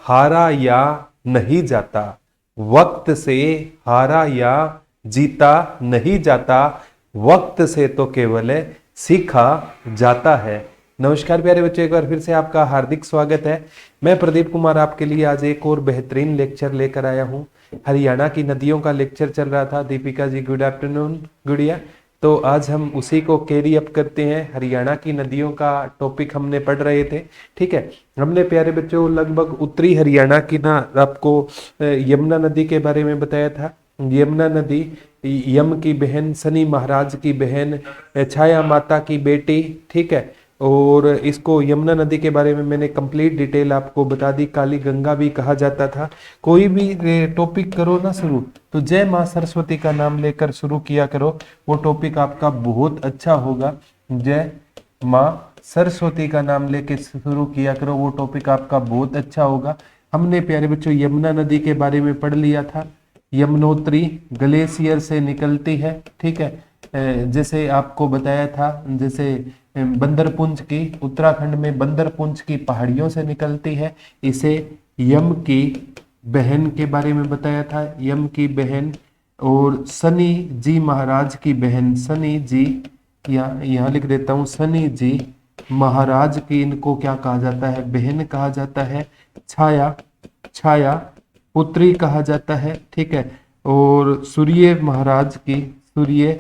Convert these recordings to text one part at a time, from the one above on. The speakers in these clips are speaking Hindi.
हारा या नहीं जाता, वक्त से हारा या जीता नहीं जाता, वक्त से तो केवल सीखा जाता है। नमस्कार प्यारे बच्चों, एक बार फिर से आपका हार्दिक स्वागत है। मैं प्रदीप कुमार आपके लिए आज एक और बेहतरीन लेक्चर लेकर आया हूं। हरियाणा की नदियों का लेक्चर चल रहा था। दीपिका जी गुड आफ्टरनून गुड़िया। तो आज हम उसी को कैरी अप करते हैं। हरियाणा की नदियों का टॉपिक हमने पढ़ रहे थे, ठीक है। हमने प्यारे बच्चों लगभग उत्तरी हरियाणा की ना आपको यमुना नदी के बारे में बताया था। यमुना नदी यम की बहन, शनि महाराज की बहन, छाया माता की बेटी, ठीक है। और इसको यमुना नदी के बारे में मैंने कंप्लीट डिटेल आपको बता दी। काली गंगा भी कहा जाता था। कोई भी टॉपिक करो ना शुरू, तो जय माँ सरस्वती का नाम लेकर शुरू किया करो, वो टॉपिक आपका बहुत अच्छा होगा। जय माँ सरस्वती का नाम लेके शुरू किया करो, वो टॉपिक आपका बहुत अच्छा होगा। हमने प्यारे बच्चों यमुना नदी के बारे में पढ़ लिया था। यमुनोत्री ग्लेशियर से निकलती है, ठीक है। जैसे आपको बताया था, जैसे बंदरपुंज की, उत्तराखंड में बंदरपुंज की पहाड़ियों से निकलती है। इसे यम की बहन के बारे में बताया था, यम की बहन। और शनि जी महाराज की बहन, शनि जी, यहाँ लिख देता हूँ, शनि जी महाराज की इनको क्या कहा जाता है, बहन कहा जाता है। छाया, छाया पुत्री कहा जाता है, ठीक है। और सूर्य महाराज की, सूर्य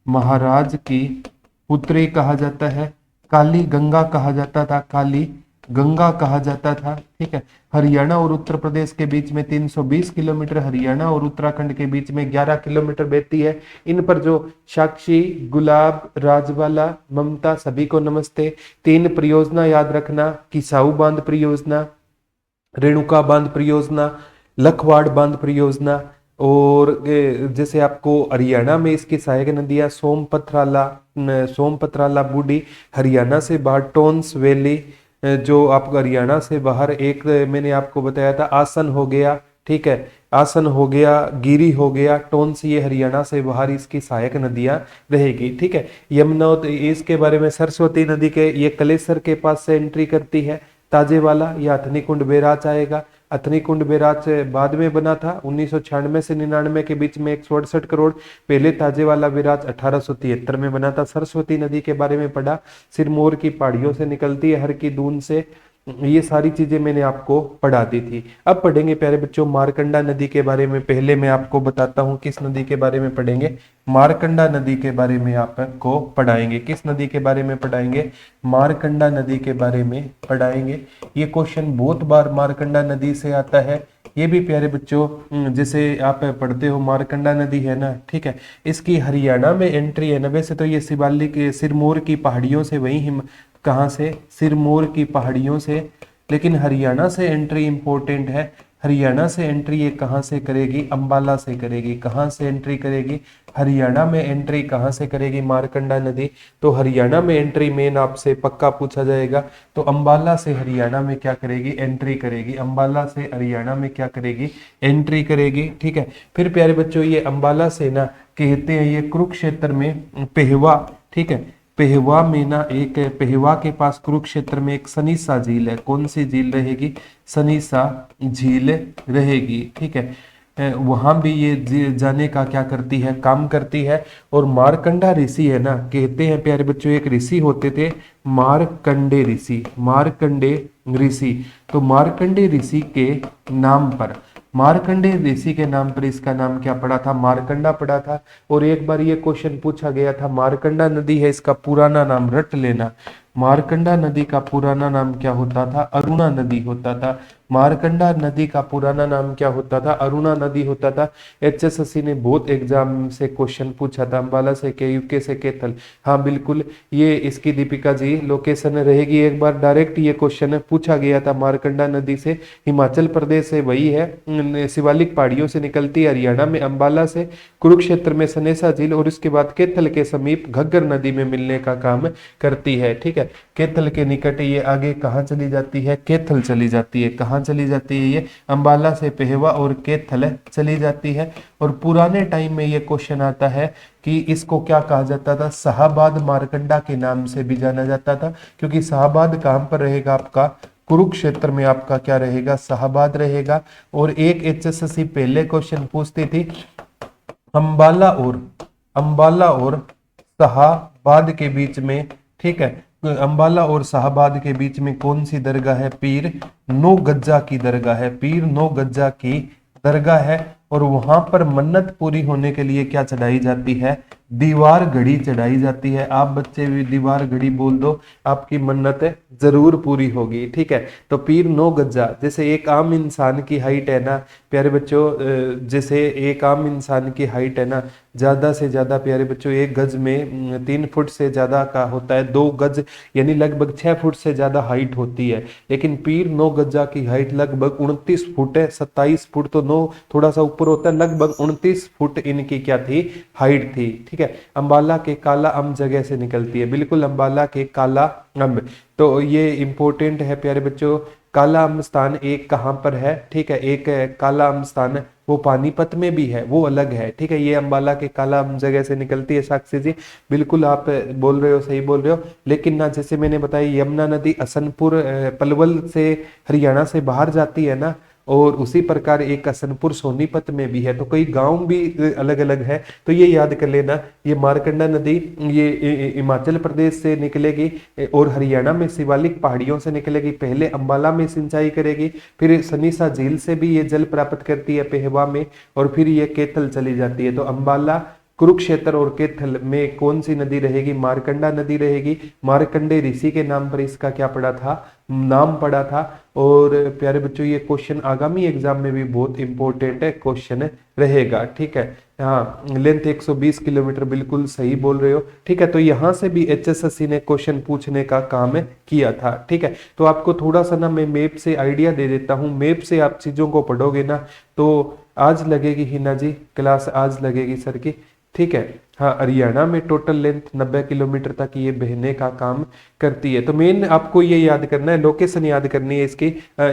महाराज की पुत्री कहा जाता है। काली गंगा कहा जाता था, काली गंगा कहा जाता था, ठीक है। हरियाणा और उत्तर प्रदेश के बीच में 320 किलोमीटर, हरियाणा और उत्तराखंड के बीच में 11 किलोमीटर बहती है। इन पर जो साक्षी, गुलाब, राजवाला, ममता, सभी को नमस्ते। 3 परियोजना याद रखना, किसाऊ बांध परियोजना, रेणुका बांध परियोजना, लखवाड़ बांध परियोजना। और जैसे आपको हरियाणा में इसकी सहायक नदियां सोमपथराला बूढ़ी, हरियाणा से बाहर टोन्स वैली, जो आपको हरियाणा से बाहर एक मैंने आपको बताया था आसन हो गया, ठीक है। आसन हो गया, गिरी हो गया, टोन्स, ये हरियाणा से बाहर इसकी सहायक नदियां रहेगी, ठीक है। यमुना, इसके बारे में सरस्वती नदी के ये कलेसर के पास से एंट्री करती है। ताजेवाला या अथनी कुंड बैराज आएगा। अथनी कुंड बैराज बाद में बना था, 1996 से 99 के बीच में 168 करोड़। पहले ताजेवाला बैराज 1873 में बना था। सरस्वती नदी के बारे में पढ़ा, सिरमौर की पहाड़ियों से निकलती है, हर की दून से। ये सारी चीजें मैंने आपको पढ़ा दी थी। अब पढ़ेंगे प्यारे बच्चों मारकंडा नदी के बारे में। पहले मैं आपको बताता हूँ किस नदी के बारे में पढ़ेंगे। मारकंडा नदी के बारे में आपको पढ़ाएंगे। किस नदी के बारे में पढ़ाएंगे? मारकंडा नदी के बारे में पढ़ाएंगे। ये क्वेश्चन बहुत बार मारकंडा नदी से आता है। ये भी प्यारे बच्चों जैसे आप पढ़ते हो, मारकंडा नदी है ना, ठीक है, इसकी हरियाणा में एंट्री है ना। वैसे तो ये शिवालिक सिरमौर की पहाड़ियों से, वहीं कहाँ से, सिरमौर की पहाड़ियों से, लेकिन हरियाणा से एंट्री इंपॉर्टेंट है। हरियाणा से एंट्री ये कहाँ से करेगी? अंबाला से करेगी। कहाँ से एंट्री करेगी? हरियाणा में एंट्री कहाँ से करेगी मारकंडा नदी? तो हरियाणा में एंट्री मेन आपसे पक्का पूछा जाएगा। तो अंबाला से हरियाणा में क्या करेगी? एंट्री करेगी। अंबाला से हरियाणा में क्या करेगी? एंट्री करेगी, ठीक है। फिर प्यारे बच्चों ये अंबाला से ना कहते हैं ये कुरुक्षेत्र में पेहवा, ठीक है, पेहवा में ना एक, पेहवा के पास कुरुक्षेत्र में एक सनीसा झील है। कौन सी झील रहेगी? सनीसा झील रहेगी, ठीक है। वहां भी ये जाने का क्या करती है? काम करती है। और मारकंडा ऋषि है ना, कहते हैं प्यारे बच्चों एक ऋषि होते थे मारकंडे ऋषि, मारकंडे ऋषि। तो मारकंडे ऋषि के नाम पर, मारकंडे ऋषि के नाम पर इसका नाम क्या पड़ा था? मारकंडा पड़ा था। और एक बार ये क्वेश्चन पूछा गया था, मारकंडा नदी है, इसका पुराना नाम रट लेना। मारकंडा नदी का पुराना नाम क्या होता था? अरुणा नदी होता था। मारकंडा नदी का पुराना नाम क्या होता था? अरुणा नदी होता था। एचएसएससी ने बहुत एग्जाम से क्वेश्चन पूछा था, अंबाला से के, यूके से कैथल। हाँ बिल्कुल, ये इसकी दीपिका जी लोकेशन रहेगी। एक बार डायरेक्ट ये क्वेश्चन पूछा गया था मारकंडा नदी से, हिमाचल प्रदेश से वही है, शिवालिक पहाड़ियों से निकलती है, हरियाणा में अंबाला से, कुरुक्षेत्र में सनेसा झील, और उसके बाद कैथल के समीप घग्गर नदी में मिलने का काम करती है, ठीक है। कैथल के निकट ये आगे कहाँ चली जाती है? कैथल चली जाती है। कहाँ चली जाती है? ये अंबाला से पेहवा और कैथल चली जाती है। और पुराने टाइम में ये क्वेश्चन आता है कि इसको क्या कहा जाता था? शाहबाद मारकंडा के नाम से भी जाना जाता था, क्योंकि शाहबाद कहाँ पर रहेगा आपका? कुरुक्षेत्र में आपका क्या रहेगा, शाहाबाद रहेगा। और एक HSSC पहले क्वेश्चन पूछती थी अंबाला और शाहाबाद के बीच में, ठीक है, अंबाला और शाहाबाद के बीच में कौन सी दरगाह है, पीर नो गज्जा की दरगाह है, पीर नो गज्जा की दरगाह है। और वहां पर मन्नत पूरी होने के लिए क्या चढ़ाई जाती है, दीवार घड़ी चढ़ाई जाती है। आप बच्चे भी दीवार घड़ी बोल दो, आपकी मन्नत जरूर पूरी होगी, ठीक है। तो पीर नो गज्जा, जैसे एक आम इंसान की हाइट है ना प्यारे बच्चों, जैसे एक आम इंसान की हाइट है ना, ज्यादा से ज्यादा प्यारे बच्चों 1 गज में 3 फुट से ज्यादा का होता है, 2 गज यानी लगभग 6 फुट से ज्यादा हाइट होती है। लेकिन पीर नो गज्जा की हाइट लगभग 29 फुट है, 27 फुट तो नो थोड़ा सा ऊपर होता है, लगभग 29 फुट इनकी क्या थी, हाइट थी, ठीक है। अंबाला के काला अम्ब जगह से निकलती है, बिल्कुल अंबाला के काला अम्ब। तो ये इंपॉर्टेंट है प्यारे बच्चों। काला अम्ब स्थान एक कहाँ पर है, ठीक है, एक काला अम्ब स्थान वो पानीपत में भी है, वो अलग है, ठीक है। ये अंबाला के काला अम्ब जगह से निकलती है। साक्षी जी बिल्कुल आप बोल रहे हो, सही बोल रहे हो। लेकिन ना जैसे मैंने बताया यमुना नदी असनपुर पलवल से हरियाणा से बाहर जाती है ना, और उसी प्रकार एक असनपुर सोनीपत में भी है, तो कई गांव भी अलग अलग है। तो ये याद कर लेना, ये मारकंडा नदी ये हिमाचल प्रदेश से निकलेगी और हरियाणा में शिवालिक पहाड़ियों से निकलेगी, पहले अंबाला में सिंचाई करेगी, फिर सनीसा झील से भी ये जल प्राप्त करती है पेहवा में, और फिर ये कैथल चली जाती है। तो अंबाला, कुरुक्षेत्र और कैथल में कौन सी नदी रहेगी, मारकंडा नदी रहेगी। मारकंडे ऋषि के नाम पर इसका क्या पड़ा था, नाम पड़ा था। और प्यारे बच्चों ये क्वेश्चन आगामी एग्जाम में भी बहुत इंपॉर्टेंट है क्वेश्चन रहेगा, ठीक है। हाँ, लेंथ 120 किलोमीटर, बिल्कुल सही बोल रहे हो, ठीक है। तो यहाँ से भी HSSC ने क्वेश्चन पूछने का काम किया था, ठीक है। तो आपको थोड़ा सा ना मैं मैप से आइडिया दे देता हूँ, मैप से आप चीजों को पढ़ोगे ना तो आज लगेगी हिना जी क्लास, आज लगेगी सर की, ठीक है। हाँ, हरियाणा में टोटल लेंथ 90 किलोमीटर तक ये बहने का काम करती है। तो मेन आपको ये याद करना है, लोकेशन याद करनी है इसकी।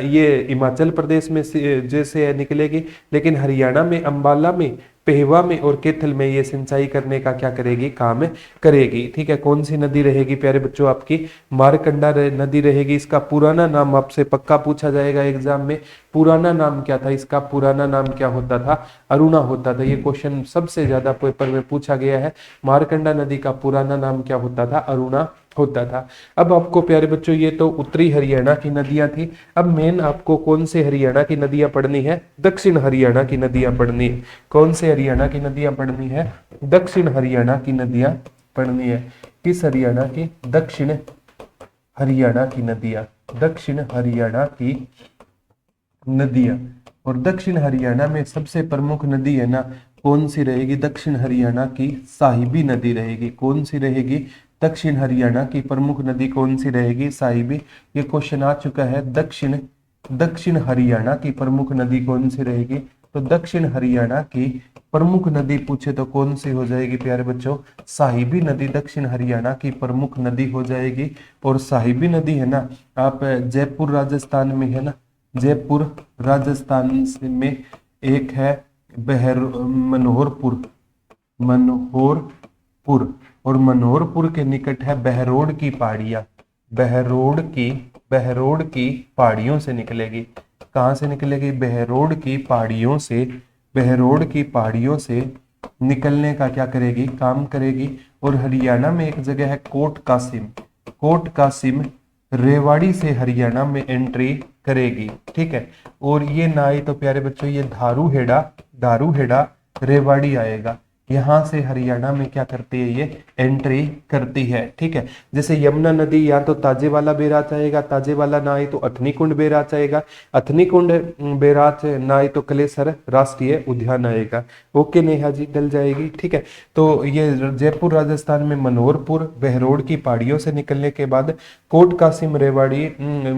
ये हिमाचल प्रदेश में जैसे निकलेगी, लेकिन हरियाणा में अंबाला में, पेहवा में और कैथल में ये सिंचाई करने का क्या करेगी, काम करेगी, ठीक है। कौन सी नदी रहेगी प्यारे बच्चों, आपकी मारकंडा नदी रहेगी। इसका पुराना नाम आपसे पक्का पूछा जाएगा एग्जाम में, पुराना नाम क्या था इसका, पुराना नाम क्या होता था, अरुणा होता था। ये क्वेश्चन सबसे ज्यादा पेपर में पूछा गया है, मारकंडा नदी का पुराना नाम क्या होता था, अरुणा होता था। अब आपको प्यारे बच्चों ये तो उत्तरी हरियाणा की नदियां थी। अब मेन आपको कौन से हरियाणा की नदियां पढ़नी है, दक्षिण हरियाणा की नदियां पढ़नी है। कौन से हरियाणा की नदियां पढ़नी है, दक्षिण हरियाणा की नदियां पढ़नी है। किस हरियाणा की, दक्षिण हरियाणा की नदियां, दक्षिण हरियाणा की नदियां। और दक्षिण हरियाणा में सबसे प्रमुख नदी है ना, कौन सी रहेगी, दक्षिण हरियाणा की साहिबी नदी रहेगी। कौन सी रहेगी, दक्षिण हरियाणा की प्रमुख नदी कौन सी रहेगी, साहिबी। ये क्वेश्चन आ चुका है, दक्षिण हरियाणा की प्रमुख नदी कौन सी रहेगी। तो दक्षिण हरियाणा की प्रमुख नदी पूछे तो कौन सी हो जाएगी प्यारे बच्चों, साहिबी नदी दक्षिण हरियाणा की प्रमुख नदी हो जाएगी। और साहिबी नदी है ना, आप जयपुर राजस्थान में है ना, जयपुर राजस्थान में एक है मनोहरपुर, मनोहरपुर, और मनोहरपुर के निकट है बहरोड की पहाड़ियां, बहरोड की पहाड़ियों से निकलेगी। कहां से निकलेगी, बहरोड की पहाड़ियों से, बहरोड की पहाड़ियों से निकलने का क्या करेगी, काम करेगी। और हरियाणा में एक जगह है कोट कासिम, कोट कासिम रेवाड़ी से हरियाणा में एंट्री करेगी, ठीक है। और ये ना आए तो प्यारे बच्चों ये धारूहेड़ा रेवाड़ी आएगा, यहां से हरियाणा में क्या करती है, ये एंट्री करती है, ठीक है। जैसे यमुना नदी या तो ताजेवाला बैराज आएगा, ताजेवाला ना आए तो अथनीकुंड बैराज आएगा, अथनीकुंड बैराज ना आए तो कलेसर राष्ट्रीय उद्यान आएगा। ओके नेहा जी, डल जाएगी, ठीक है। तो ये जयपुर राजस्थान में मनोहरपुर बहरोड की पहाड़ियों से निकलने के बाद कोट कासिम रेवाड़ी,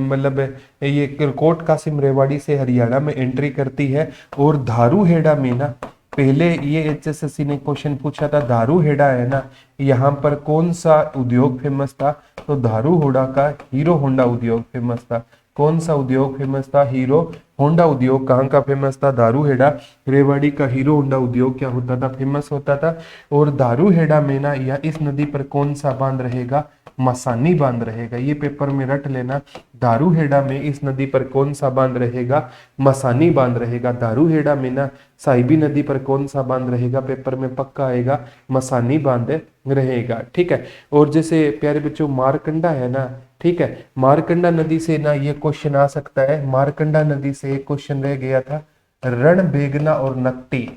मतलब ये कोट कासिम रेवाड़ी से हरियाणा में एंट्री करती है। और धारूहेड़ा में ना, पहले ये HSSC ने क्वेश्चन पूछा था, धारूहेड़ा है ना, यहाँ पर कौन सा उद्योग फेमस था, तो धारूहेड़ा का हीरो होंडा उद्योग फेमस था। कौन सा उद्योग फेमस था, हीरो होंडा उद्योग कहाँ का फेमस था, धारूहेड़ा रेवाड़ी का हीरो होंडा उद्योग क्या होता था, फेमस होता था। और धारूहेड़ा में ना या इस नदी पर कौन सा बांध रहेगा, मसानी बांध रहेगा। ये पेपर में रट लेना, दारूहेड़ा में इस नदी पर कौन सा बांध रहेगा, मसानी बांध रहेगा। दारूहेड़ा में ना साहिबी नदी पर कौन सा बांध रहेगा, पेपर में पक्का आएगा, मसानी बांध रहेगा। ठीक है। और जैसे प्यारे बच्चों मारकंडा है ना, ठीक है, मारकंडा नदी से ना ये क्वेश्चन आ सकता है। मारकंडा नदी से एक क्वेश्चन रह गया था, रणबेगना और नकटी।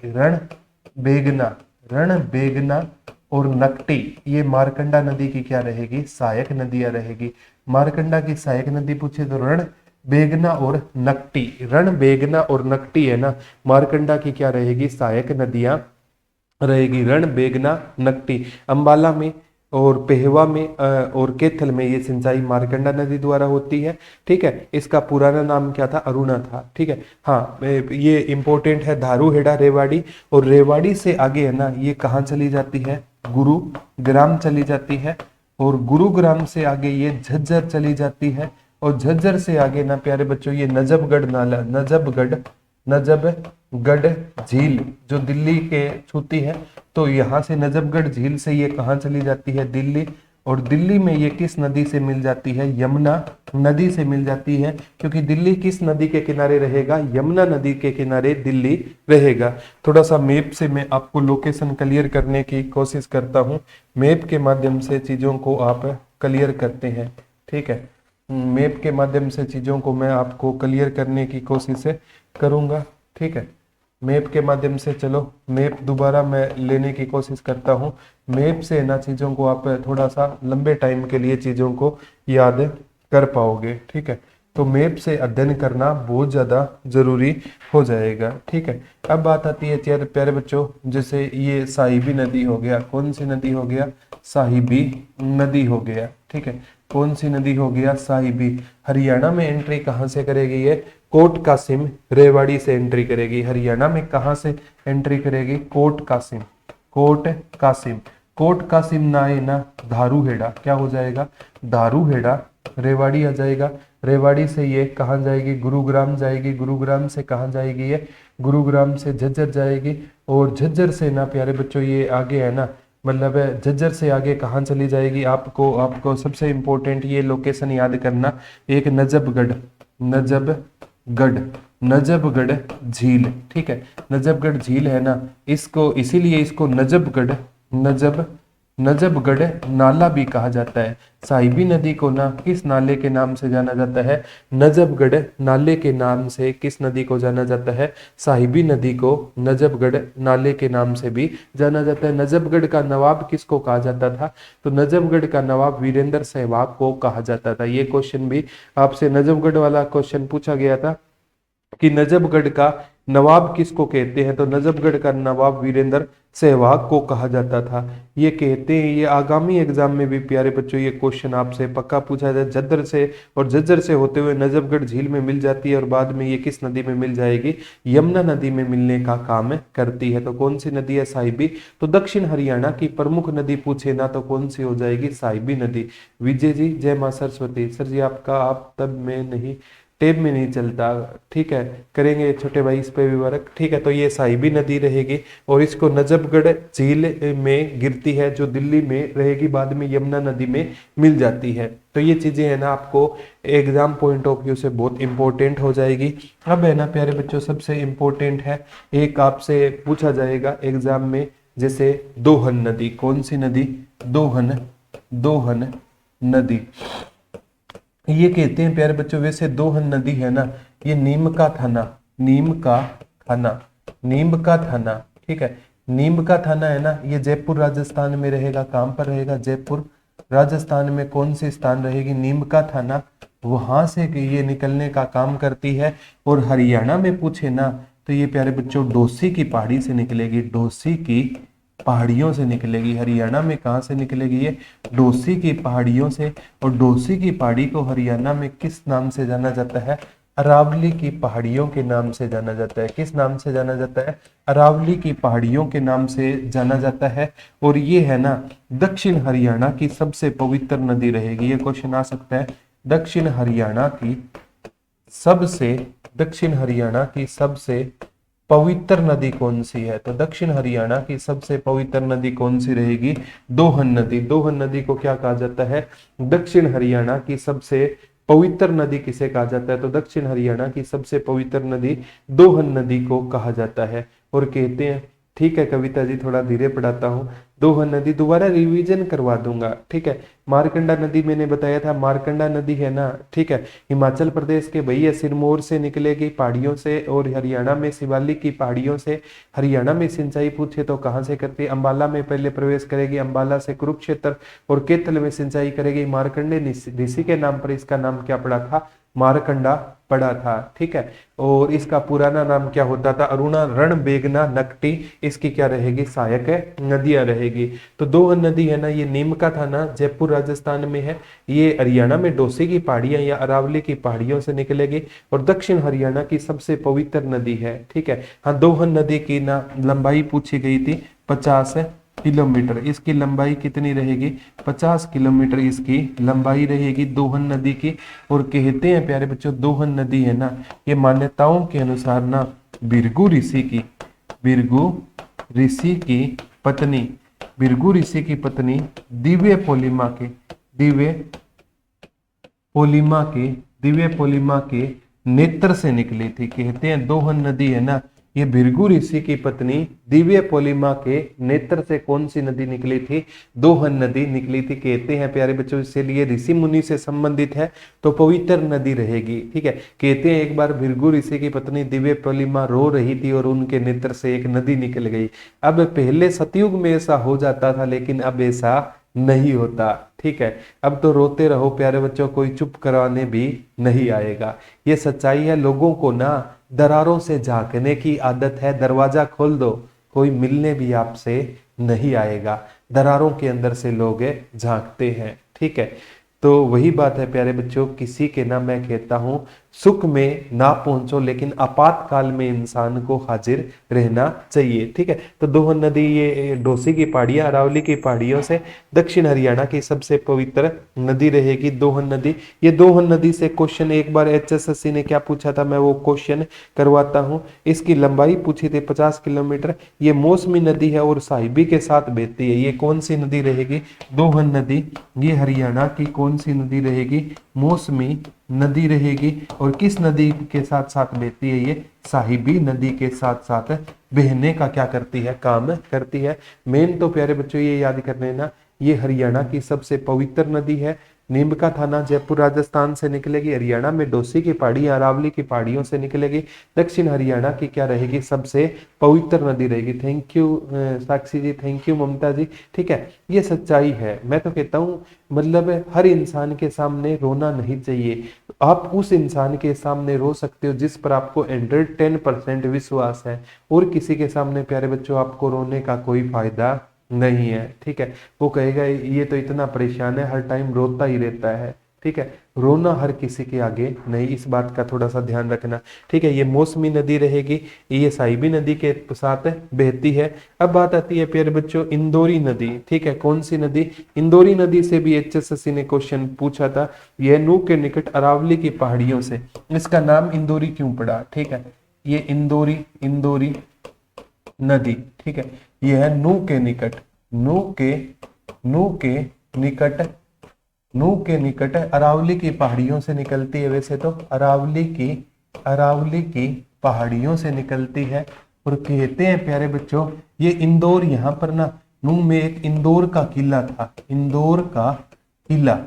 रणबेगना और नकटी, ये मारकंडा नदी की क्या रहेगी, सहायक नदियां रहेगी। मारकंडा की सहायक नदी पूछे तो रणबेगना और नकटी। रणबेगना और नकटी है ना, मारकंडा की क्या रहेगी, सहायक नदियां रहेगी। रणबेगना नकटी। अंबाला में और पेहवा में और कैथल में ये सिंचाई मारकंडा नदी द्वारा होती है। ठीक है। इसका पुराना नाम क्या था, अरुणा था। ठीक है। हाँ, ये इंपॉर्टेंट है। धारूहेड़ा रेवाड़ी, और रेवाड़ी से आगे है ना ये कहाँ चली जाती है, गुरुग्राम चली जाती है। और गुरुग्राम से आगे ये झज्जर चली जाती है। और झज्जर से आगे ना प्यारे बच्चों ये नजफगढ़ नाला, नजफगढ़ झील जो दिल्ली के छूती है, तो यहाँ से नजफगढ़ झील से ये कहाँ चली जाती है, दिल्ली। और दिल्ली में ये किस नदी से मिल जाती है, यमुना नदी से मिल जाती है। क्योंकि दिल्ली किस नदी के किनारे रहेगा, यमुना नदी के किनारे दिल्ली रहेगा। थोड़ा सा मैप से मैं आपको लोकेशन क्लियर करने की कोशिश करता हूँ। मैप के माध्यम से चीजों को आप क्लियर करते हैं। ठीक है। मैप के माध्यम से चीजों को मैं आपको क्लियर करने की कोशिश करूंगा। ठीक है। मैप के माध्यम से, चलो मैप दोबारा मैं लेने की कोशिश करता हूँ। मैप से ना चीज़ों को आप थोड़ा सा लंबे टाइम के लिए चीज़ों को याद कर पाओगे। ठीक है। तो मैप से अध्ययन करना बहुत ज़्यादा ज़रूरी हो जाएगा। ठीक है। अब बात आती है प्यारे बच्चों, जैसे ये साहिबी नदी हो गया, कौन सी नदी हो गया, साहिबी नदी हो गया। ठीक है। कौन सी नदी हो गया, साहिबी। हरियाणा में एंट्री कहाँ से करेगी ये, कोट कासिम रेवाड़ी से एंट्री करेगी। हरियाणा में कहाँ से एंट्री करेगी, कोट कासिम। कोट कासिम ना आए ना धारूहेड़ा, क्या हो जाएगा, धारूहेड़ा रेवाड़ी आ जाएगा। रेवाड़ी से ये कहाँ जाएगी, गुरुग्राम जाएगी। गुरुग्राम से कहाँ जाएगी ये, गुरुग्राम से झज्जर जाएगी। और झज्जर से ना प्यारे बच्चों ये आगे है ना, मतलब झज्जर से आगे कहाँ चली जाएगी, आपको सबसे इंपॉर्टेंट ये लोकेशन याद करना, एक नजफगढ़ झील। ठीक है। नजफगढ़ झील है ना, इसको इसीलिए इसको नजफगढ़ नाला भी कहा जाता है। साहिबी नदी को ना किस नाले के नाम से जाना जाता है, नजफगढ़ नाले के नाम से। किस नदी को जाना जाता है, साहिबी नदी को नजफगढ़ नाले के नाम से भी जाना जाता है। नजफगढ़ का नवाब किसको कहा जाता था, तो नजफगढ़ का नवाब वीरेंद्र सहवाग को कहा जाता था। ये क्वेश्चन भी आपसे नजफगढ़ वाला क्वेश्चन पूछा गया था कि नजफगढ़ का नवाब किसको कहते हैं, तो नजफगढ़ का नवाब वीरेंद्र सहवाग को कहा जाता था। ये कहते हैं, ये आगामी एग्जाम में भी प्यारे बच्चों ये क्वेश्चन आपसे पक्का पूछा जाए। झज्जर से और झज्जर से होते हुए नजफगढ़ झील में मिल जाती है, और बाद में ये किस नदी में मिल जाएगी, यमुना नदी में मिलने का काम करती है। तो कौन सी नदी है, साहिबी। तो दक्षिण हरियाणा की प्रमुख नदी पूछे ना तो कौन सी हो जाएगी, साहिबी नदी। विजय जी जय मां सरस्वती। सर जी आपका आप तब में नहीं, टेब में नहीं चलता। ठीक है, करेंगे छोटे भाई इस पे भी वर्क। ठीक है। तो ये साहिबी नदी रहेगी, और इसको नजफगढ़ झील में गिरती है जो दिल्ली में रहेगी, बाद में यमुना नदी में मिल जाती है। तो ये चीजें है ना आपको एग्जाम पॉइंट ऑफ व्यू से बहुत इंपॉर्टेंट हो जाएगी। अब है ना प्यारे बच्चों सबसे इंपॉर्टेंट है, एक आपसे पूछा जाएगा एग्जाम में, जैसे दोहन नदी। कौन सी नदी, दोहन नदी। ये कहते हैं प्यारे बच्चों, वैसे दोहन नदी है ना, ये नीम का थाना। ठीक है। नीम का थाना है ना, ये जयपुर राजस्थान में रहेगा। कहां पर रहेगा, जयपुर राजस्थान में। कौन सी स्थान रहेगी, नीम का थाना, वहां से ये निकलने का काम करती है। और हरियाणा में पूछे ना तो ये प्यारे बच्चों डोसी की पहाड़ी से निकलेगी, डोसी की पहाड़ियों से निकलेगी। हरियाणा में कहाँ से निकलेगी, ये डोसी की पहाड़ियों से। और डोसी की पहाड़ी को हरियाणा में किस नाम से जाना जाता है, अरावली की पहाड़ियों के नाम से जाना जाता है। किस नाम से जाना जाता है, अरावली की पहाड़ियों के नाम से जाना जाता है। और ये है ना दक्षिण हरियाणा की सबसे पवित्र नदी रहेगी। ये क्वेश्चन आ सकता है, दक्षिण हरियाणा की सबसे पवित्र नदी कौन सी है? तो दक्षिण हरियाणा की सबसे पवित्र नदी कौन सी रहेगी? दोहन नदी। दोहन नदी को क्या कहा जाता है? दक्षिण हरियाणा की सबसे पवित्र नदी किसे कहा जाता है? तो दक्षिण हरियाणा की सबसे पवित्र नदी दोहन नदी को कहा जाता है। और कहते हैं, ठीक है कविता जी, थोड़ा धीरे पढ़ाता हूँ। दोहन नदी दोबारा रिवीजन करवा दूंगा, ठीक है। मारकंडा नदी मैंने बताया था, मारकंडा नदी है ना, ठीक है, हिमाचल प्रदेश के भैया सिरमौर से निकलेगी पहाड़ियों से, और हरियाणा में शिवालिक की पहाड़ियों से। हरियाणा में सिंचाई पूछे तो कहाँ से करती है? अंबाला में पहले प्रवेश करेगी, अंबाला से कुरुक्षेत्र और केतल में सिंचाई करेगी। मारकंडे ऋषि के नाम पर इसका नाम क्या पड़ा था? मारकंडा पड़ा था, ठीक है। और इसका पुराना नाम क्या होता था? अरुणा, रणबेगना, नकटी इसकी क्या रहेगी? सहायक नदियां रहेगी। तो दोहन नदी है ना, ये नीम का था ना, जयपुर राजस्थान में है। ये हरियाणा में डोसी की पहाड़ियां या अरावली की पहाड़ियों से निकलेगी और दक्षिण हरियाणा की सबसे पवित्र नदी है, ठीक है। हाँ, दोहन नदी की ना लंबाई पूछी गई थी 50 किलोमीटर। इसकी लंबाई कितनी रहेगी? 50 किलोमीटर इसकी लंबाई रहेगी दोहन नदी की। और कहते हैं प्यारे बच्चों, दोहन नदी है ना, ये मान्यताओं के अनुसार ना भृगु ऋषि की पत्नी, भृगु ऋषि की पत्नी दिव्य पोलिमा के नेत्र से निकली थी। कहते हैं दोहन नदी है ना, ये भृगु ऋषि की पत्नी दिव्य पोलिमा के नेत्र से कौन सी नदी निकली थी? दोहन नदी निकली थी। कहते हैं प्यारे बच्चों, इसलिए ऋषि मुनि से संबंधित है तो पवित्र नदी रहेगी, ठीक है। कहते हैं एक बार भृगु ऋषि की पत्नी दिव्य पोलिमा रो रही थी और उनके नेत्र से एक नदी निकल गई। अब पहले सतयुग में ऐसा हो जाता था, लेकिन अब ऐसा नहीं होता, ठीक है। अब तो रोते रहो प्यारे बच्चों, कोई चुप कराने भी नहीं आएगा। ये सच्चाई है। लोगों को ना दरारों से झांकने की आदत है। दरवाजा खोल दो, कोई मिलने भी आपसे नहीं आएगा। दरारों के अंदर से लोग झांकते हैं, ठीक है। तो वही बात है प्यारे बच्चों, किसी के ना मैं कहता हूं सुख में ना पहुंचो, लेकिन आपातकाल में इंसान को हाजिर रहना चाहिए, ठीक है। तो दोहन नदी ये डोसी की पहाड़ियां, अरावली की पहाड़ियों से दक्षिण हरियाणा की सबसे पवित्र नदी रहेगी दोहन नदी। ये दोहन नदी से क्वेश्चन एक बार HSSC ने क्या पूछा था, मैं वो क्वेश्चन करवाता हूं। इसकी लंबाई पूछी थी 50 किलोमीटर। ये मौसमी नदी है और साहिबी के साथ बहती है। ये कौन सी नदी रहेगी? दोहन नदी। ये हरियाणा की कौन सी नदी रहेगी? मौसमी नदी रहेगी। और किस नदी के साथ साथ बहती है? ये साहिबी नदी के साथ साथ बहने का क्या करती है? काम करती है। मेन तो प्यारे बच्चों ये याद कर लेना, ये हरियाणा की सबसे पवित्र नदी है। नीम का थाना जयपुर राजस्थान से निकलेगी। हरियाणा में डोसी की पहाड़ी, अरावली की पहाड़ियों से निकलेगी। दक्षिण हरियाणा की क्या रहेगी? सबसे पवित्र नदी रहेगी। Thank you Sakshi ji, thank you Mamata ji, ठीक है। ये सच्चाई है। मैं तो कहता हूँ मतलब हर इंसान के सामने रोना नहीं चाहिए। आप उस इंसान के सामने रो सकते हो जिस पर आपको 110% विश्वास है, और किसी के सामने प्यारे बच्चों आपको रोने का कोई फायदा नहीं है, ठीक है। वो कहेगा ये तो इतना परेशान है, हर टाइम रोता ही रहता है, ठीक है। रोना हर किसी के आगे नहीं, इस बात का थोड़ा सा ध्यान रखना, ठीक है। ये मौसमी नदी रहेगी, ये साहिबी नदी के साथ बहती है। अब बात आती है प्यारे बच्चों इंदौरी नदी, ठीक है। कौन सी नदी? इंदौरी नदी से भी HSSC ने क्वेश्चन पूछा था। यह नूह के निकट अरावली की पहाड़ियों से, इसका नाम इंदौरी क्यों पड़ा? ठीक है, ये इंदौरी नदी, ठीक है। यह है नूह के निकट, नूह के निकट अरावली की पहाड़ियों से निकलती है। वैसे तो अरावली की पहाड़ियों से निकलती है। और कहते हैं प्यारे बच्चों ये इंदौर, यहाँ पर ना नूह में एक इंदौर का किला था। इंदौर का किला,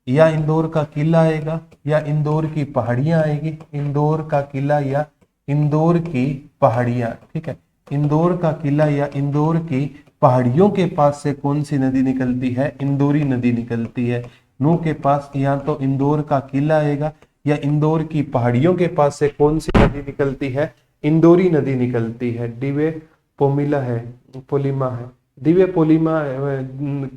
या इंदौर का किला आएगा या इंदौर की पहाड़ियां आएगी। इंदौर का किला या इंदौर की पहाड़ियां, ठीक है। इंदौर का किला या इंदौर की पहाड़ियों के पास से कौन सी नदी निकलती है? इंदौरी नदी निकलती है। नूह के पास या तो इंदौर का किला आएगा या इंदौर की पहाड़ियों के पास से कौन सी नदी निकलती है? इंदौरी नदी निकलती है। दिव्य पोलिमा है, दिव्य पोलिमा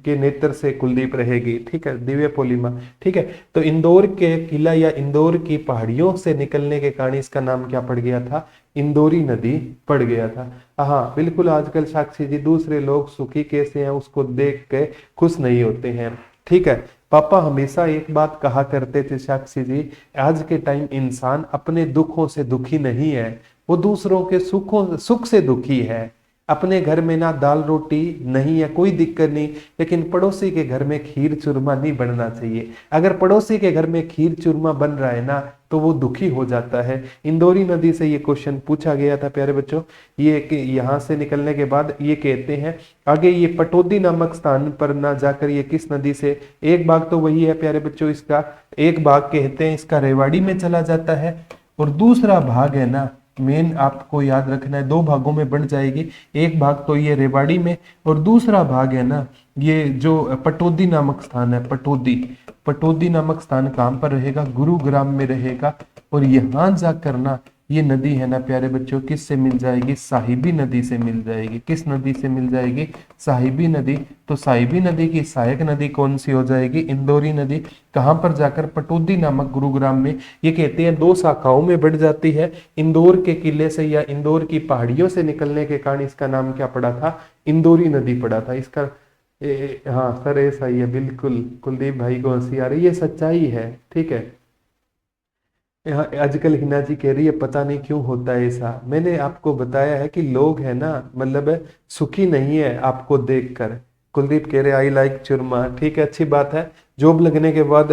के नेत्र से कुलदीप रहेगी, ठीक है। दिव्य पोलिमा, ठीक है। तो इंदौर के किला या इंदौर की पहाड़ियों से निकलने के कारण इसका नाम क्या पड़ गया था? इंदौरी नदी पड़ गया था। हाँ बिल्कुल, आजकल साक्षी जी दूसरे लोग सुखी कैसे हैं उसको देख के खुश नहीं होते हैं, ठीक है। पापा हमेशा एक बात कहा करते थे साक्षी जी, आज के टाइम इंसान अपने दुखों से दुखी नहीं है, वो दूसरों के सुख से दुखी है। अपने घर में ना दाल रोटी नहीं है, कोई दिक्कत नहीं, लेकिन पड़ोसी के घर में खीर चूरमा नहीं बनना चाहिए। अगर पड़ोसी के घर में खीर चूरमा बन रहा है ना तो वो दुखी हो जाता है। इंदौरी नदी से ये क्वेश्चन पूछा गया था प्यारे बच्चों। ये यहाँ से निकलने के बाद ये कहते हैं आगे, ये पटौदी नामक स्थान पर ना जाकर ये किस नदी से, एक भाग तो वही है प्यारे बच्चों इसका, एक भाग कहते हैं इसका रेवाड़ी में चला जाता है, और दूसरा भाग है ना मेन आपको याद रखना है, दो भागों में बन जाएगी। एक भाग तो ये रेवाड़ी में, और दूसरा भाग है ना ये जो पटौदी नामक स्थान है, पटौदी नामक स्थान कहां पर रहेगा, गुरुग्राम में रहेगा। और यहां जाकर ना ये नदी है ना प्यारे बच्चों किससे मिल जाएगी, साहिबी नदी से मिल जाएगी। किस नदी से मिल जाएगी, साहिबी नदी। तो साहिबी नदी की सहायक नदी कौन सी हो जाएगी, इंदौरी नदी। कहां पर जाकर, पटौदी नामक गुरुग्राम में। ये कहते हैं दो शाखाओं में बढ़ जाती है, इंदौर के किले से या इंदौर की पहाड़ियों से निकलने के कारण इसका नाम क्या पड़ा था, इंदौरी नदी पड़ा था इसका। हाँ सर ऐसा ही है, बिल्कुल कुलदीप भाई को हंसी आ रही है, ये सच्चाई है, ठीक है। यहाँ आजकल हिना जी कह रही है पता नहीं क्यों होता है ऐसा। मैंने आपको बताया है कि लोग है ना मतलब सुखी नहीं है आपको देखकर। कुलदीप कह रहे आई लाइक चूरमा, ठीक है अच्छी बात है। जॉब लगने के बाद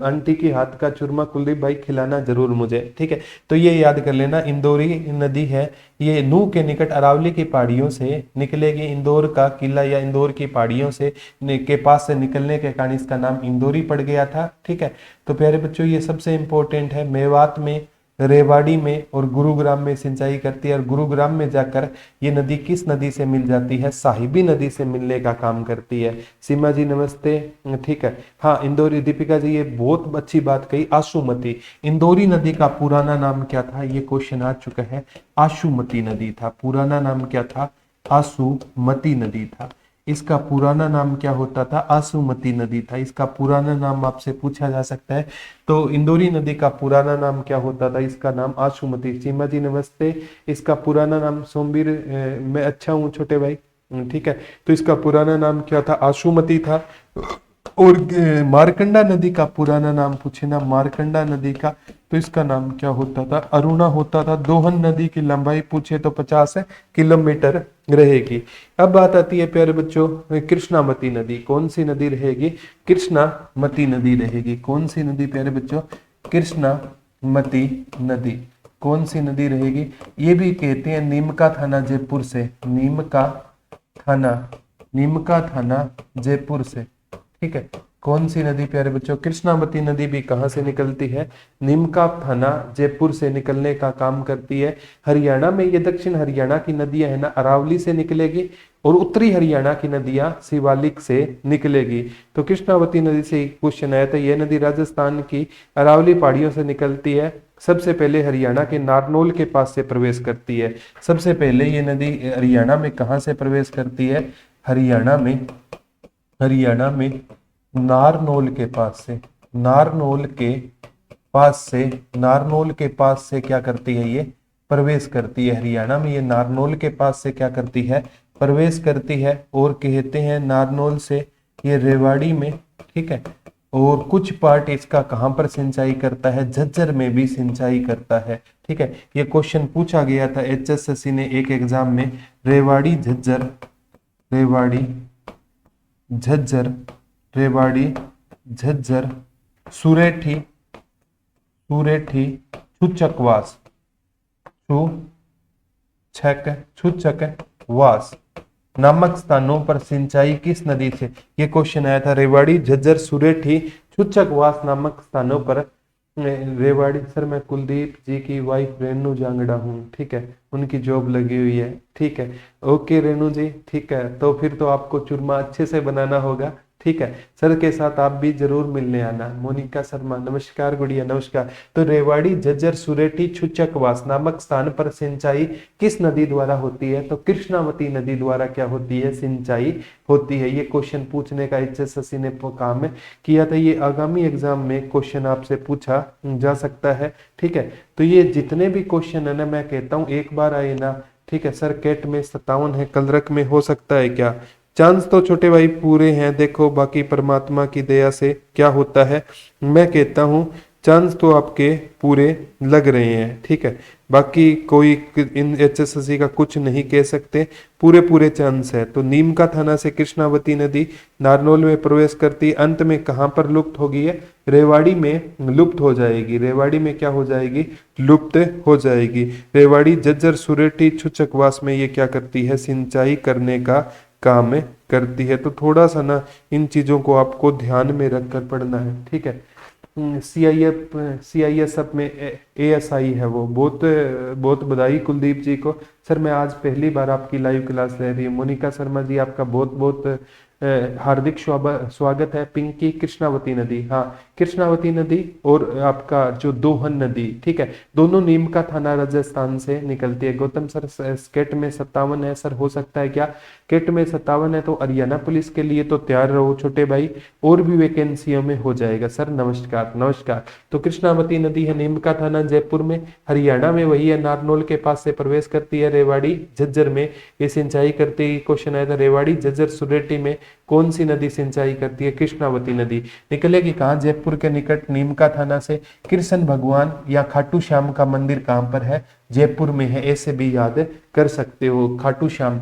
आंटी की हाथ का चूरमा कुलदीप भाई खिलाना जरूर मुझे, ठीक है। तो ये याद कर लेना, इंदौरी नदी है ये नूह के निकट अरावली की पहाड़ियों से निकलेगी। इंदौर का किला या इंदौर की पहाड़ियों से के पास से निकलने के कारण इसका नाम इंदौरी पड़ गया था, ठीक है। तो प्यारे बच्चों ये सबसे इंपॉर्टेंट है, मेवात में, रेवाड़ी में और गुरुग्राम में सिंचाई करती है। और गुरुग्राम में जाकर ये नदी किस नदी से मिल जाती है, साहिबी नदी से मिलने का काम करती है। सीमा जी नमस्ते, ठीक है। हाँ इंदौरी, दीपिका जी ये बहुत अच्छी बात कही, आशुमती। इंदौरी नदी का पुराना नाम क्या था, ये क्वेश्चन आ चुका है, आशुमती नदी था। पुराना नाम क्या था, आशुमती नदी था। इसका पुराना नाम क्या होता था, आशुमती नदी था। इसका पुराना नाम आपसे पूछा जा सकता है। तो इंदौरी नदी का पुराना नाम क्या होता था, इसका नाम आशुमती। सीमा जी नमस्ते, इसका पुराना नाम, सोमवीर मैं अच्छा हूँ छोटे भाई, ठीक है। तो इसका पुराना नाम क्या था, आशुमती था। और मारकंडा नदी का पुराना नाम पूछे ना, मारकंडा नदी का, तो इसका नाम क्या होता था, अरुणा होता था। दोहन नदी की लंबाई पूछे तो 50 किलोमीटर रहेगी। अब बात आती है प्यारे बच्चों कृष्णामती नदी, कौन सी नदी रहेगी, कृष्णामती नदी रहेगी। कौन सी नदी प्यारे बच्चों, कृष्णामती नदी। कौन सी नदी रहेगी, ये भी कहते हैं नीमका थाना जयपुर से, नीमका थाना जयपुर से, ठीक है। कौन सी नदी प्यारे बच्चों, कृष्णामती नदी भी कहां से निकलती है, नीमका थाना जयपुर से निकलने का काम करती है। हरियाणा में ये दक्षिण हरियाणा की नदियां है ना अरावली से निकलेगी, और उत्तरी हरियाणा की नदियां शिवालिक से निकलेगी। तो कृष्णावती नदी से क्वेश्चन आया था, यह नदी राजस्थान की अरावली पहाड़ियों से निकलती है। सबसे पहले हरियाणा के नारनौल के पास से प्रवेश करती है। सबसे पहले ये नदी हरियाणा में कहां से प्रवेश करती है, हरियाणा में नारनौल के पास से, नारनौल के पास से क्या करती है, ये प्रवेश करती है। हरियाणा में ये नारनौल के पास से क्या करती है, प्रवेश करती है। और कहते हैं नारनौल से ये रेवाड़ी में, ठीक है। और कुछ पार्ट इसका कहां पर सिंचाई करता है, झज्जर में भी सिंचाई करता है, ठीक है। ये क्वेश्चन पूछा गया था HSSC ने एक एग्जाम में, रेवाड़ी झज्जर सुरेठी छुचकवास नामक स्थानों पर सिंचाई किस नदी से, ये क्वेश्चन आया था। रेवाड़ी, झज्जर, सुरेठी, छुचकवास नामक स्थानों पर। रेवाड़ी सर मैं कुलदीप जी की वाइफ रेनू जांगड़ा हूँ, ठीक है, उनकी जॉब लगी हुई है, ठीक है। ओके रेनू जी, ठीक है। तो फिर तो आपको चूरमा अच्छे से बनाना होगा, ठीक है। सर के साथ आप भी जरूर मिलने आना। मोनिका शर्मा नमस्कार गुड़िया नमस्कार। तो रेवाड़ी, झज्जर, सुरेठी, छुचकवास नामक स्थान पर सिंचाई किस नदी द्वारा होती है, तो कृष्णावती नदी द्वारा क्या होती है, सिंचाई होती है। ये क्वेश्चन पूछने का HSSC ने काम किया था। ये आगामी एग्जाम में क्वेश्चन आपसे पूछा जा सकता है, ठीक है। तो ये जितने भी क्वेश्चन है ना, मैं कहता हूँ एक बार आए ना, ठीक है। सर कैट में 57 है, कलरक में हो सकता है क्या, चांस तो छोटे भाई पूरे हैं। देखो बाकी परमात्मा की दया से क्या होता है, मैं कहता हूं चांस तो आपके पूरे लग रहे हैं, ठीक है। बाकी कोई इन एचएसएससी का कुछ नहीं कह सकते, पूरे पूरे चांस है। तो नीम का थाना से कृष्णावती नदी नारनौल में प्रवेश करती, अंत में कहाँ पर लुप्त होगी है? रेवाड़ी में लुप्त हो जाएगी। रेवाड़ी में क्या हो जाएगी? लुप्त हो जाएगी। रेवाड़ी जज्जर सुरेटी छुचकवास में ये क्या करती है? सिंचाई करने का काम करती है। तो थोड़ा सा ना इन चीजों को आपको ध्यान में रखकर पढ़ना है, ठीक है। CISF में ASI है वो। बहुत बहुत बधाई कुलदीप जी को। सर मैं आज पहली बार आपकी लाइव क्लास ले रही हूँ। मोनिका शर्मा जी आपका बहुत बहुत हार्दिक स्वागत है। पिंकी कृष्णावती नदी, हाँ कृष्णावती नदी और आपका जो दोहन नदी, ठीक है, दोनों नीम का थाना राजस्थान से निकलती है। गौतम सर स्केट में 57 है सर, हो सकता है क्या? केट में 57 है तो हरियाणा पुलिस के लिए तो तैयार रहो छोटे भाई, और भी वैकेंसियों में हो जाएगा सर। नमस्कार नमस्कार। तो कृष्णावती नदी है नीम का थाना जयपुर में, हरियाणा में वही है, नारनौल के पास से प्रवेश करती है। रेवाड़ी झज्जर में ये सिंचाई करती, क्वेश्चन आया था रेवाड़ी झज्जर सुरेटी में कौन सी नदी सिंचाई करती है? कृष्णावती नदी। निकलेगी कहाँ? जयपुर के निकट नीम का थाना से। कृष्ण भगवान या खाटू श्याम का मंदिर कहाँ पर है? जयपुर में है, ऐसे भी याद कर सकते हो। खाटू श्याम,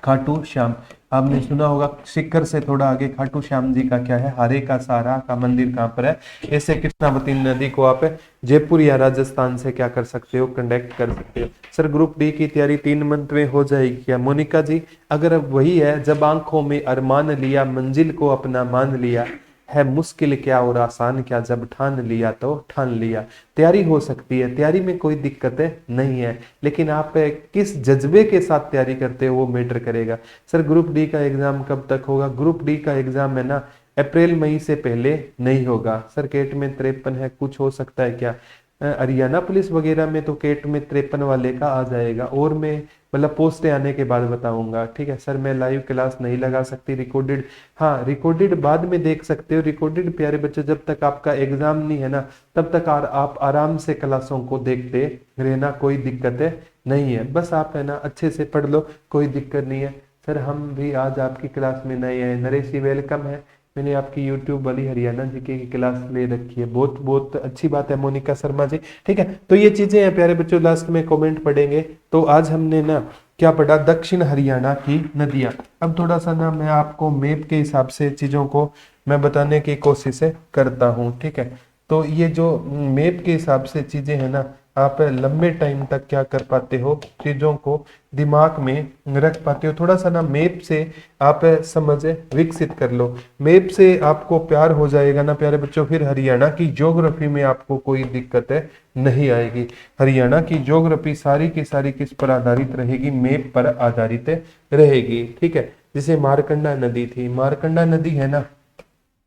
खाटू श्याम आपने सुना होगा। शिखर से थोड़ा आगे खाटू श्याम जी का क्या है? हारे का सारा का मंदिर कहाँ पर है? ऐसे कृष्णावती नदी को आप जयपुर या राजस्थान से क्या कर सकते हो? कंडक्ट कर सकते हो। सर ग्रुप डी की तैयारी 3 मंथ में हो जाएगी क्या? मोनिका जी अगर वही है, जब आंखों में अरमान लिया, मंजिल को अपना मान लिया, है मुश्किल क्या और आसान क्या, जब ठान लिया तो ठान लिया। तैयारी हो सकती है, तैयारी में कोई दिक्कत नहीं है, लेकिन आप किस जज्बे के साथ तैयारी करते हो वो मैटर करेगा। सर ग्रुप डी का एग्जाम कब तक होगा? ग्रुप डी का एग्जाम है ना अप्रैल मई से पहले नहीं होगा। सर केट में 53 है, कुछ हो सकता है क्या? हरियाणा पुलिस वगैरह में तो केट में 53 वाले का आ जाएगा, और मैं मतलब पोस्टें आने के बाद बताऊंगा, ठीक है। सर मैं लाइव क्लास नहीं लगा सकती, रिकॉर्डेड, हाँ रिकॉर्डेड बाद में देख सकते हो। रिकॉर्डेड प्यारे बच्चों जब तक आपका एग्जाम नहीं है ना तब तक आप आराम से क्लासों को देखते रहना, कोई दिक्कत नहीं है। बस आप है ना अच्छे से पढ़ लो, कोई दिक्कत नहीं है। सर हम भी आज आपकी क्लास में नए हैं। नरेश जी वेलकम है। मैंने आपकी यूट्यूब वाली हरियाणा जी की क्लास ले रखी है, बहुत बहुत अच्छी बात है मोनिका शर्मा जी, ठीक है। तो ये चीजें हैं प्यारे बच्चों, लास्ट में कमेंट पढ़ेंगे। तो आज हमने ना क्या पढ़ा? दक्षिण हरियाणा की नदियां। अब थोड़ा सा ना मैं आपको मैप के हिसाब से चीजों को मैं बताने की कोशिश करता हूँ, ठीक है। तो ये जो मैप के हिसाब से चीजें हैं ना, आप लंबे टाइम तक क्या कर पाते हो? चीजों को दिमाग में रख पाते हो। थोड़ा सा ना मैप से आप समझ विकसित कर लो। मैप से आपको प्यार हो जाएगा ना प्यारे बच्चों, फिर हरियाणा की ज्योग्राफी में आपको कोई दिक्कत नहीं आएगी। हरियाणा की ज्योग्राफी सारी की सारी किस पर आधारित रहेगी? मैप पर आधारित रहेगी, ठीक है। जैसे मारकंडा नदी थी, मारकंडा नदी है ना,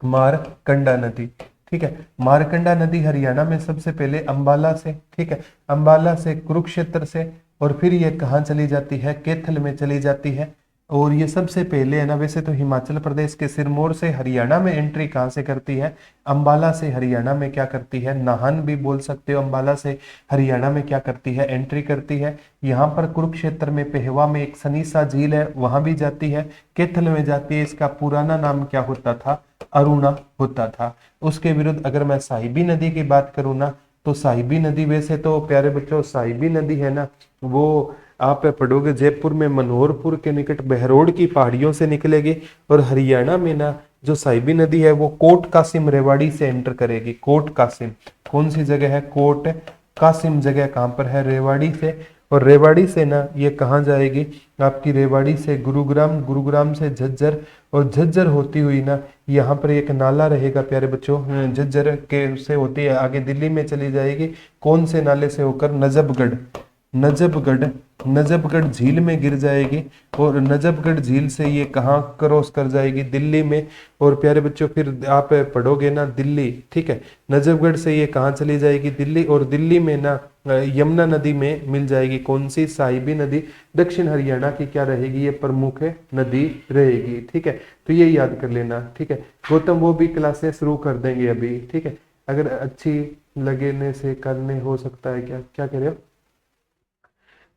मारकंडा नदी, ठीक है। मारकंडा नदी हरियाणा में सबसे पहले अंबाला से, ठीक है, अंबाला से कुरुक्षेत्र से, और फिर ये कहाँ चली जाती है? कैथल में चली जाती है। और ये सबसे पहले है ना, वैसे तो हिमाचल प्रदेश के सिरमौर से हरियाणा में एंट्री कहाँ से करती है? अंबाला से हरियाणा में क्या करती है? नाहन भी बोल सकते हो। अंबाला से हरियाणा में क्या करती है? एंट्री करती है। यहाँ पर कुरुक्षेत्र में पेहवा में एक सनीसा झील है, वहां भी जाती है। कैथल में जाती है। इसका पुराना नाम क्या होता था? अरुणा होता था। उसके विरुद्ध अगर मैं साहिबी नदी की बात करूँ ना, तो साहिबी नदी, वैसे तो प्यारे बच्चों साहिबी नदी है ना, वो आप पढ़ोगे जयपुर में मनोहरपुर के निकट बहरोड की पहाड़ियों से निकलेगी। और हरियाणा में ना जो साहिबी नदी है वो कोट कासिम रेवाड़ी से एंटर करेगी। कोट कासिम कौन सी जगह है? कोट कासिम जगह कहाँ पर है? रेवाड़ी से। और रेवाड़ी से ना ये कहाँ जाएगी? आपकी रेवाड़ी से गुरुग्राम, गुरुग्राम से झज्जर, और झज्जर होती हुई ना यहाँ पर एक नाला रहेगा प्यारे बच्चों, झज्जर के से होती है आगे दिल्ली में चली जाएगी। कौन से नाले से होकर? नजफगढ़, नजफगढ़, नजफगढ़ झील में गिर जाएगी। और नजफगढ़ झील से ये कहाँ क्रॉस कर जाएगी? दिल्ली में। और प्यारे बच्चों फिर आप पढ़ोगे ना दिल्ली, ठीक है, नजफगढ़ से ये कहाँ चली जाएगी? दिल्ली। और दिल्ली में ना यमुना नदी में मिल जाएगी। कौन सी? साहिबी नदी। दक्षिण हरियाणा की क्या रहेगी? ये प्रमुख नदी रहेगी, ठीक है। तो ये याद कर लेना, ठीक है। गौतम वो भी क्लासेस शुरू कर देंगे अभी, ठीक है, अगर अच्छी लगने से करने हो सकता है। क्या क्या कह रहे हो?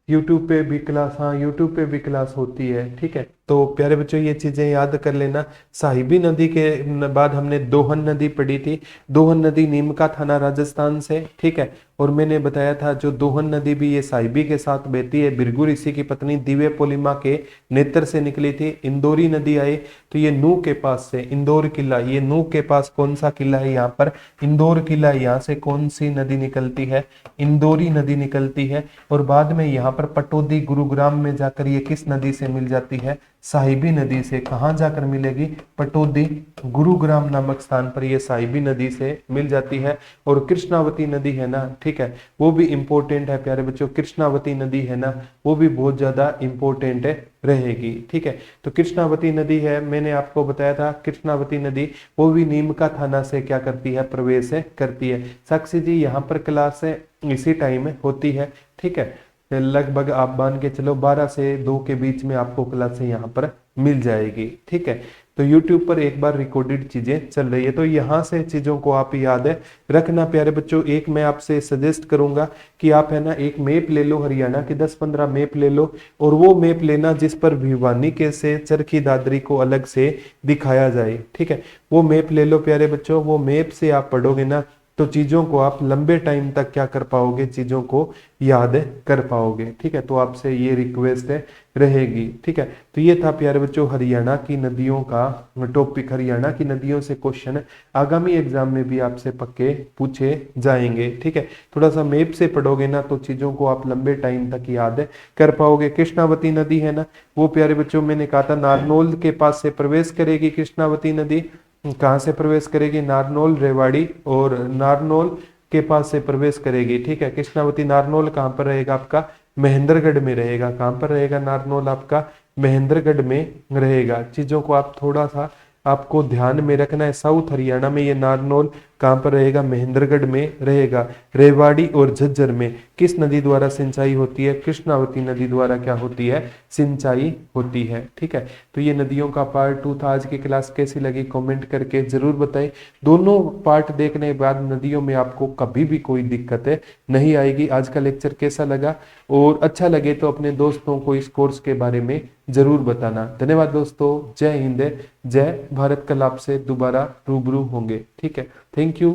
यूट्यूब पे भी क्लास, हाँ यूट्यूब पे भी क्लास होती है, ठीक है। तो प्यारे बच्चों ये चीजें याद कर लेना। साहिबी नदी के बाद हमने दोहन नदी पढ़ी थी। दोहन नदी नीमका थाना राजस्थान से, ठीक है। और मैंने बताया था जो दोहन नदी भी ये साहिबी के साथ बहती है, भृगु ऋषि की पत्नी दिव्य पोलिमा के नेत्र से निकली थी। इंदौरी नदी आई तो ये नूह के पास से, इंदौर किला, ये नूह के पास कौन सा किला है, यहाँ पर इंदौर किला है। यहाँ से कौन सी नदी निकलती है, इंदौरी नदी निकलती है। और बाद में यहाँ पर पटौदी गुरुग्राम में जाकर ये किस नदी से मिल जाती है, साहिबी नदी से। कहाँ जाकर मिलेगी, पटौदी गुरुग्राम नामक स्थान पर ये साहिबी नदी से मिल जाती है। और कृष्णावती नदी है ना, ठीक है, वो भी इंपॉर्टेंट है प्यारे बच्चों। कृष्णावती नदी है ना, वो भी बहुत ज्यादा इंपॉर्टेंट रहेगी, ठीक है। तो कृष्णावती नदी है, मैंने आपको बताया था कृष्णावती नदी वो भी नीमका थाना से क्या करती है, प्रवेश करती है। साक्षी जी यहाँ पर क्लास इसी टाइम होती है, ठीक है। लगभग आप मान के चलो 12 से 2 के बीच में आपको क्लासें यहाँ पर मिल जाएगी, ठीक है। तो YouTube पर एक बार रिकॉर्डेड चीजें चल रही है, तो यहाँ से चीजों को आप याद रखना प्यारे बच्चों। एक मैं आपसे सजेस्ट करूंगा कि आप है ना एक मैप ले लो, हरियाणा के 10-15 मैप ले लो, और वो मैप लेना जिस पर भिवानी के से चरखी दादरी को अलग से दिखाया जाए, ठीक है। वो मैप ले लो प्यारे बच्चों, वो मैप से आप पढ़ोगे ना तो चीजों को आप लंबे टाइम तक क्या कर पाओगे, चीजों को याद कर पाओगे, ठीक है। तो आपसे ये रिक्वेस्ट रहेगी, ठीक है। तो ये था प्यारे बच्चों हरियाणा की नदियों का टॉपिक। हरियाणा की नदियों से क्वेश्चन आगामी एग्जाम में भी आपसे पक्के पूछे जाएंगे, ठीक है। थोड़ा सा मैप से पढ़ोगे ना तो चीजों को आप लंबे टाइम तक याद कर पाओगे। कृष्णावती नदी है ना, वो प्यारे बच्चों मैंने कहा था नारनौल के पास से प्रवेश करेगी कृष्णावती नदी। कहाँ से प्रवेश करेगी, नारनौल, रेवाड़ी और नारनौल के पास से प्रवेश करेगी, ठीक है। कृष्णावती नारनौल कहाँ पर रहेगा आपका, महेंद्रगढ़ में रहेगा। कहाँ पर रहेगा नारनौल आपका, महेंद्रगढ़ में रहेगा। चीजों को आप थोड़ा सा आपको ध्यान में रखना है। साउथ हरियाणा में ये नारनौल कहाँ पर रहेगा, महेंद्रगढ़ में रहेगा। रेवाड़ी और झज्जर में किस नदी द्वारा सिंचाई होती है, कृष्णावती नदी द्वारा क्या होती है, सिंचाई होती है, ठीक है। तो ये नदियों का पार्ट 2 था। आज की क्लास कैसी लगी कमेंट करके जरूर बताएं। दोनों पार्ट देखने के बाद नदियों में आपको कभी भी कोई दिक्कत नहीं आएगी। आज का लेक्चर कैसा लगा, और अच्छा लगे तो अपने दोस्तों को इस कोर्स के बारे में जरूर बताना। धन्यवाद दोस्तों, जय हिंद, जय भारत। कल आपसे दोबारा रूबरू होंगे, ठीक है। Thank you.